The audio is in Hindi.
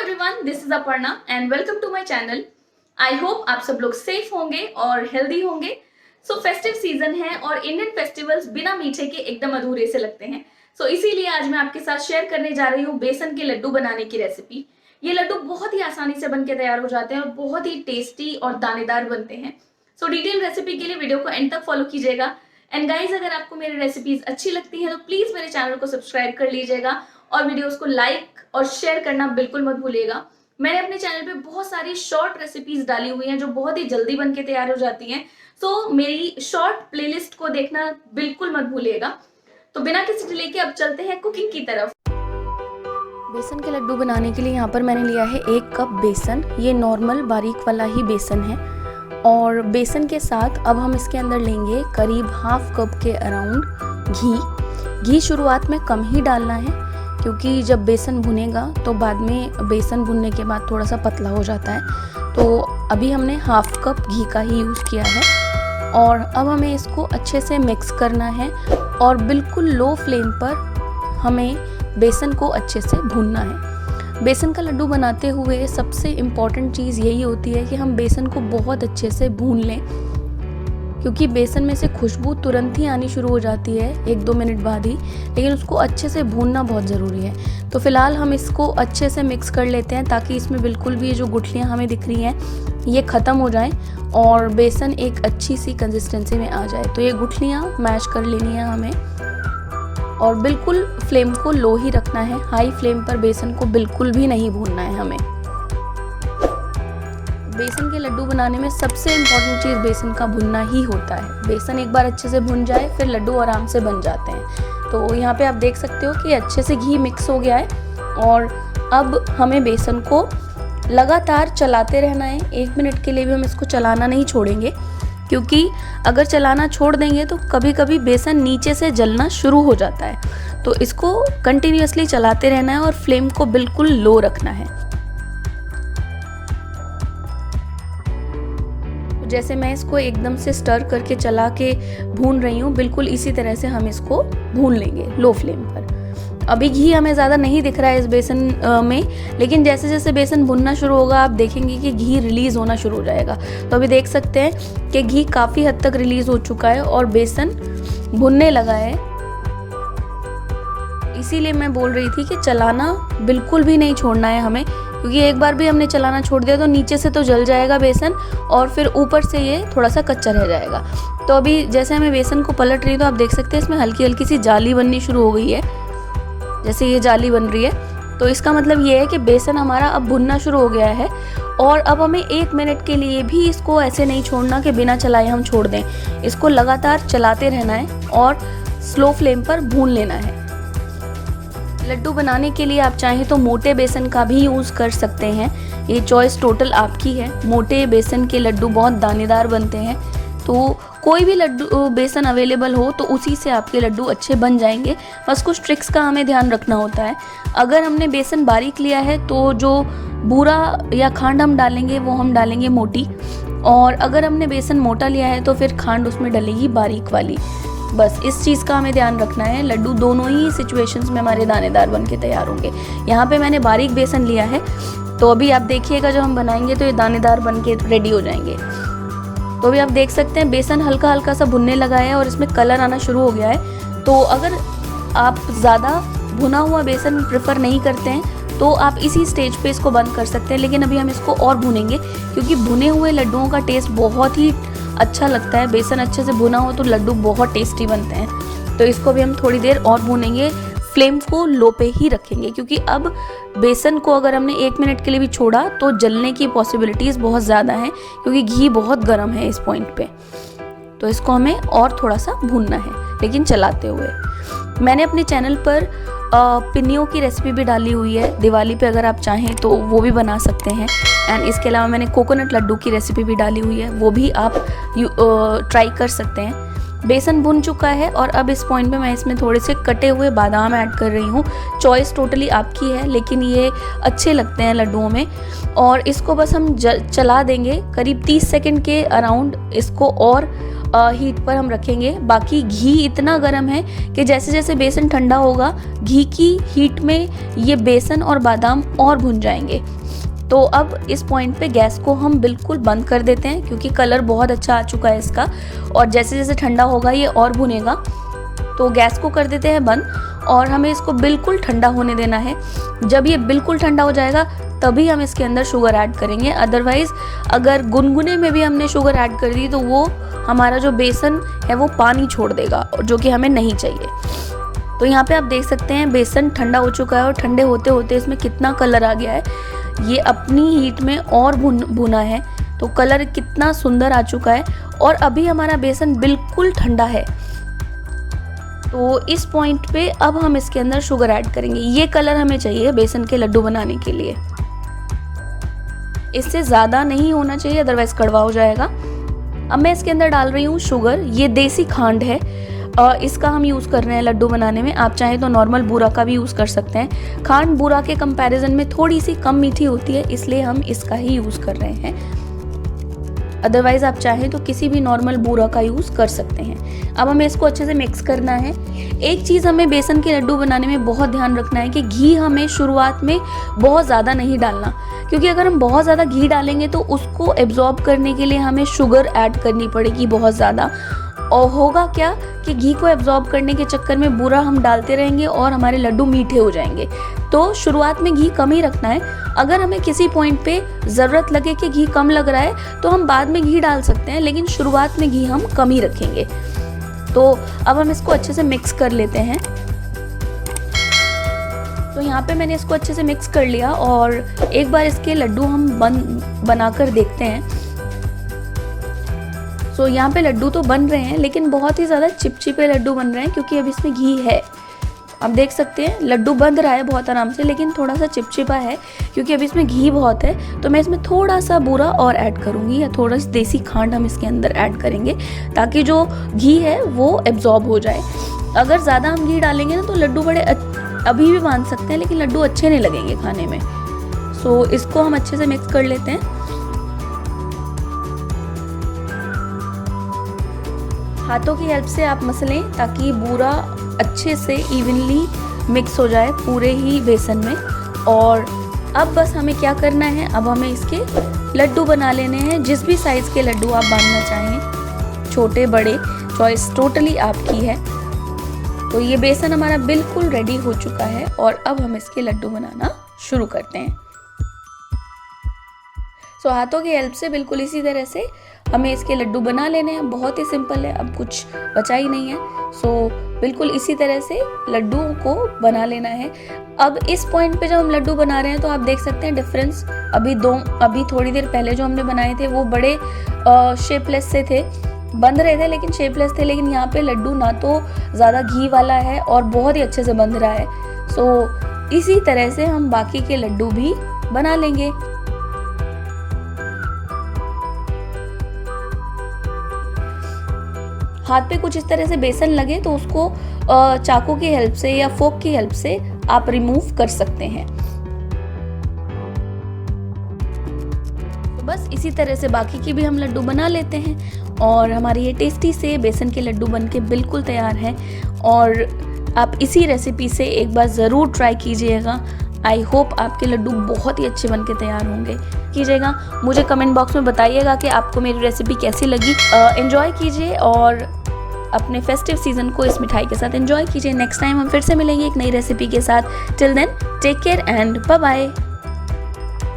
Everyone, this is Aparna and welcome to my channel. I hope आप सब लोग सेफ होंगे और हेल्दी होंगे। सो फेस्टिव सीजन है और इंडियन फेस्टिवल्स बिना मीठे के एकदम अधूरे से लगते हैं। सो इसीलिए आज मैं आपके साथ शेयर करने जा रही हूँ बेसन के लड्डू बनाने की रेसिपी। ये लड्डू बहुत ही आसानी से बनके तैयार हो जाते हैं और बहुत ही टेस्टी और दानेदार बनते हैं। सो डिटेल रेसिपी के लिए वीडियो को एंड तक फॉलो कीजिएगा। एंड गाइज, अगर आपको मेरी रेसिपीज अच्छी लगती है तो प्लीज मेरे चैनल को सब्सक्राइब कर लीजिएगा और वीडियोस को लाइक और शेयर करना बिल्कुल मत भूलिएगा। मैंने अपने चैनल पे बहुत सारी शॉर्ट रेसिपीज डाली हुई हैं जो बहुत ही जल्दी बनके तैयार हो जाती हैं। सो मेरी शॉर्ट प्लेलिस्ट को देखना बिल्कुल मत भूलिएगा। तो बिना किसी डिले के अब चलते हैं कुकिंग की तरफ। बेसन के लड्डू बनाने के लिए यहाँ पर मैंने लिया है 1 कप बेसन। ये नॉर्मल बारीक वाला ही बेसन है। और बेसन के साथ अब हम इसके अंदर लेंगे करीब ½ कप के अराउंड घी शुरुआत में कम ही डालना है क्योंकि जब बेसन भुनेगा तो बाद में बेसन भुनने के बाद थोड़ा सा पतला हो जाता है। तो अभी हमने ½ कप घी का ही यूज़ किया है। और अब हमें इसको अच्छे से मिक्स करना है और बिल्कुल लो फ्लेम पर हमें बेसन को अच्छे से भूनना है। बेसन का लड्डू बनाते हुए सबसे इम्पॉर्टेंट चीज़ यही होती है कि हम बेसन को बहुत अच्छे से भून लें, क्योंकि बेसन में से खुशबू तुरंत ही आनी शुरू हो जाती है 1-2 मिनट बाद ही, लेकिन उसको अच्छे से भूनना बहुत ज़रूरी है। तो फिलहाल हम इसको अच्छे से मिक्स कर लेते हैं ताकि इसमें बिल्कुल भी ये जो गुठलियाँ हमें दिख रही हैं ये ख़त्म हो जाएं और बेसन एक अच्छी सी कंसिस्टेंसी में आ जाए। तो ये गुठलियाँ मैश कर लेनी है हमें और बिल्कुल फ्लेम को लो ही रखना है। हाई फ्लेम पर बेसन को बिल्कुल भी नहीं भूनना है हमें। बेसन के लड्डू बनाने में सबसे इम्पॉर्टेंट चीज़ बेसन का भुनना ही होता है। बेसन एक बार अच्छे से भुन जाए फिर लड्डू आराम से बन जाते हैं। तो यहाँ पे आप देख सकते हो कि अच्छे से घी मिक्स हो गया है और अब हमें बेसन को लगातार चलाते रहना है। 1 मिनट के लिए भी हम इसको चलाना नहीं छोड़ेंगे, क्योंकि अगर चलाना छोड़ देंगे तो कभी कभी बेसन नीचे से जलना शुरू हो जाता है। तो इसको कंटिन्यूअसली चलाते रहना है और फ्लेम को बिल्कुल लो रखना है। जैसे मैं इसको एकदम से स्टर करके चला के भून रही हूँ, बिल्कुल इसी तरह से हम इसको भून लेंगे लो फ्लेम पर। अभी घी हमें ज़्यादा नहीं दिख रहा है इस बेसन में, लेकिन जैसे जैसे बेसन भुनना शुरू होगा आप देखेंगे कि घी रिलीज़ होना शुरू हो जाएगा। तो अभी देख सकते हैं कि घी काफ़ी हद तक रिलीज़ हो चुका है और बेसन भुनने लगा है। इसीलिए मैं बोल रही थी कि चलाना बिल्कुल भी नहीं छोड़ना है हमें, क्योंकि एक बार भी हमने चलाना छोड़ दिया तो नीचे से तो जल जाएगा बेसन और फिर ऊपर से ये थोड़ा सा कच्चा रह जाएगा। तो अभी जैसे हमें बेसन को पलट रही है तो आप देख सकते हैं इसमें हल्की हल्की सी जाली बननी शुरू हो गई है। जैसे ये जाली बन रही है तो इसका मतलब ये है कि बेसन हमारा अब भुनना शुरू हो गया है। और अब हमें 1 मिनट के लिए भी इसको ऐसे नहीं छोड़ना कि बिना चलाए हम छोड़ दें। इसको लगातार चलाते रहना है और स्लो फ्लेम पर भून लेना है। लड्डू बनाने के लिए आप चाहें तो मोटे बेसन का भी यूज़ कर सकते हैं, ये चॉइस टोटल आपकी है। मोटे बेसन के लड्डू बहुत दानेदार बनते हैं, तो कोई भी लड्डू बेसन अवेलेबल हो तो उसी से आपके लड्डू अच्छे बन जाएंगे। बस कुछ ट्रिक्स का हमें ध्यान रखना होता है। अगर हमने बेसन बारीक लिया है तो जो बूरा या खांड हम डालेंगे वो हम डालेंगे मोटी, और अगर हमने बेसन मोटा लिया है तो फिर खांड उसमें डलेगी बारीक वाली। बस इस चीज़ का हमें ध्यान रखना है। लड्डू दोनों ही सिचुएशंस में हमारे दानेदार बन के तैयार होंगे। यहाँ पे मैंने बारीक बेसन लिया है, तो अभी आप देखिएगा जब हम बनाएंगे तो ये दानेदार बन के रेडी हो जाएंगे। तो अभी आप देख सकते हैं बेसन हल्का हल्का सा भुनने लगा है और इसमें कलर आना शुरू हो गया है। तो अगर आप ज़्यादा भुना हुआ बेसन प्रेफर नहीं करते हैं तो आप इसी स्टेज पे इसको बंद कर सकते हैं, लेकिन अभी हम इसको और भुनेंगे क्योंकि भुने हुए लड्डुओं का टेस्ट बहुत ही अच्छा लगता है। बेसन अच्छे से भुना हो तो लड्डू बहुत टेस्टी बनते हैं। तो इसको भी हम थोड़ी देर और भूनेंगे, फ्लेम को लो पे ही रखेंगे, क्योंकि अब बेसन को अगर हमने 1 मिनट के लिए भी छोड़ा तो जलने की पॉसिबिलिटीज़ बहुत ज़्यादा हैं, क्योंकि घी बहुत गर्म है इस पॉइंट पे। तो इसको हमें और थोड़ा सा भूनना है, लेकिन चलाते हुए। मैंने अपने चैनल पर पिन्नियों की रेसिपी भी डाली हुई है, दिवाली पे अगर आप चाहें तो वो भी बना सकते हैं। एंड इसके अलावा मैंने कोकोनट लड्डू की रेसिपी भी डाली हुई है, वो भी आप ट्राई कर सकते हैं। बेसन भुन चुका है और अब इस पॉइंट पे मैं इसमें थोड़े से कटे हुए बादाम ऐड कर रही हूँ। चॉइस टोटली आपकी है, लेकिन ये अच्छे लगते हैं लड्डुओं में। और इसको बस हम चला देंगे करीब 30 सेकंड के अराउंड, इसको और हीट पर हम रखेंगे। बाकी घी इतना गर्म है कि जैसे जैसे बेसन ठंडा होगा घी की हीट में ये बेसन और बादाम और भुन जाएंगे। तो अब इस पॉइंट पे गैस को हम बिल्कुल बंद कर देते हैं, क्योंकि कलर बहुत अच्छा आ चुका है इसका और जैसे जैसे ठंडा होगा ये और भुनेगा। तो गैस को कर देते हैं बंद और हमें इसको बिल्कुल ठंडा होने देना है। जब ये बिल्कुल ठंडा हो जाएगा तभी हम इसके अंदर शुगर ऐड करेंगे। अदरवाइज़ अगर गुनगुने में भी हमने शुगर ऐड कर दी तो वो हमारा जो बेसन है वो पानी छोड़ देगा, जो कि हमें नहीं चाहिए। तो यहाँ पे आप देख सकते हैं बेसन ठंडा हो चुका है और ठंडे होते होते इसमें कितना कलर आ गया है। ये अपनी हीट में और भुना है तो कलर कितना सुंदर आ चुका है और अभी हमारा बेसन बिल्कुल ठंडा है। तो इस पॉइंट पे अब हम इसके अंदर शुगर ऐड करेंगे। ये कलर हमें चाहिए बेसन के लड्डू बनाने के लिए, इससे ज़्यादा नहीं होना चाहिए, अदरवाइज कड़वा हो जाएगा। अब मैं इसके अंदर डाल रही हूँ शुगर। ये देसी खांड है, इसका हम यूज़ कर रहे हैं लड्डू बनाने में। आप चाहें तो नॉर्मल बूरा का भी यूज़ कर सकते हैं। खांड बूरा के कंपैरिजन में थोड़ी सी कम मीठी होती है, इसलिए हम इसका ही यूज़ कर रहे हैं। अदरवाइज़ आप चाहें तो किसी भी नॉर्मल बूरा का यूज़ कर सकते हैं। अब हमें इसको अच्छे से मिक्स करना है। एक चीज़ हमें बेसन के लड्डू बनाने में बहुत ध्यान रखना है कि घी हमें शुरुआत में बहुत ज़्यादा नहीं डालना, क्योंकि अगर हम बहुत ज़्यादा घी डालेंगे तो उसको एब्जॉर्ब करने के लिए हमें शुगर ऐड करनी पड़ेगी बहुत ज़्यादा। और होगा क्या कि घी को एब्जॉर्ब करने के चक्कर में बूरा हम डालते रहेंगे और हमारे लड्डू मीठे हो जाएंगे। तो शुरुआत में घी कम ही रखना है। अगर हमें किसी पॉइंट पे ज़रूरत लगे कि घी कम लग रहा है तो हम बाद में घी डाल सकते हैं, लेकिन शुरुआत में घी हम कम ही रखेंगे। तो अब हम इसको अच्छे से मिक्स कर लेते हैं। तो यहाँ पे मैंने इसको अच्छे से मिक्स कर लिया और एक बार इसके लड्डू हम बनाकर देखते हैं। तो यहाँ पे लड्डू तो बन रहे हैं, लेकिन बहुत ही ज़्यादा चिपचिपे लड्डू बन रहे हैं, क्योंकि अब इसमें घी है। आप देख सकते हैं लड्डू बंध रहा है बहुत आराम से, लेकिन थोड़ा सा चिपचिपा है क्योंकि अब इसमें घी बहुत है। तो मैं इसमें थोड़ा सा बूरा और ऐड करूँगी, या थोड़ा सा देसी खांड हम इसके अंदर ऐड करेंगे, ताकि जो घी है वो एब्जॉर्ब हो जाए। अगर ज़्यादा हम घी डालेंगे ना तो लड्डू बड़े अभी भी बांध सकते हैं, लेकिन लड्डू अच्छे नहीं लगेंगे खाने में। सो इसको हम अच्छे से मिक्स कर लेते हैं। हाथों की हेल्प से आप मसलें ताकि बूरा अच्छे से इवनली मिक्स हो जाए पूरे ही बेसन में। और अब बस हमें क्या करना है, अब हमें इसके लड्डू बना लेने हैं। जिस भी साइज़ के लड्डू आप बांधना चाहें, छोटे बड़े, चॉइस टोटली आपकी है। तो ये बेसन हमारा बिल्कुल रेडी हो चुका है और अब हम इसके लड्डू बनाना शुरू करते हैं। सो हाथों की हेल्प से बिल्कुल इसी तरह से हमें इसके लड्डू बना लेने हैं। बहुत ही सिंपल है, अब कुछ बचा ही नहीं है। सो बिल्कुल इसी तरह से लड्डुओं को बना लेना है। अब इस पॉइंट पे जब हम लड्डू बना रहे हैं तो आप देख सकते हैं डिफरेंस। अभी थोड़ी देर पहले जो हमने बनाए थे वो बड़े शेपलेस से थे, बंध रहे थे लेकिन शेपलेस थे। लेकिन यहाँ पे लड्डू ना तो ज़्यादा घी वाला है और बहुत ही अच्छे से बंध रहा है। सो इसी तरह से हम बाकी के लड्डू भी बना लेंगे। हाथ पे कुछ इस तरह से बेसन लगे तो उसको चाकू की हेल्प से या फोक की हेल्प से आप रिमूव कर सकते हैं। तो बस इसी तरह से बाकी की भी हम लड्डू बना लेते हैं और हमारे ये टेस्टी से बेसन के लड्डू बनके बिल्कुल तैयार हैं। और आप इसी रेसिपी से एक बार ज़रूर ट्राई कीजिएगा। आई होप आपके लड्डू बहुत ही अच्छे बनके तैयार होंगे। कीजिएगा, मुझे कमेंट बॉक्स में बताइएगा कि आपको मेरी रेसिपी कैसी लगी। एंजॉय कीजिए और अपने फेस्टिव सीजन को इस मिठाई के साथ एंजॉय कीजिए। नेक्स्ट टाइम हम फिर से मिलेंगे एक नई रेसिपी के साथ। Till then take care and bye bye.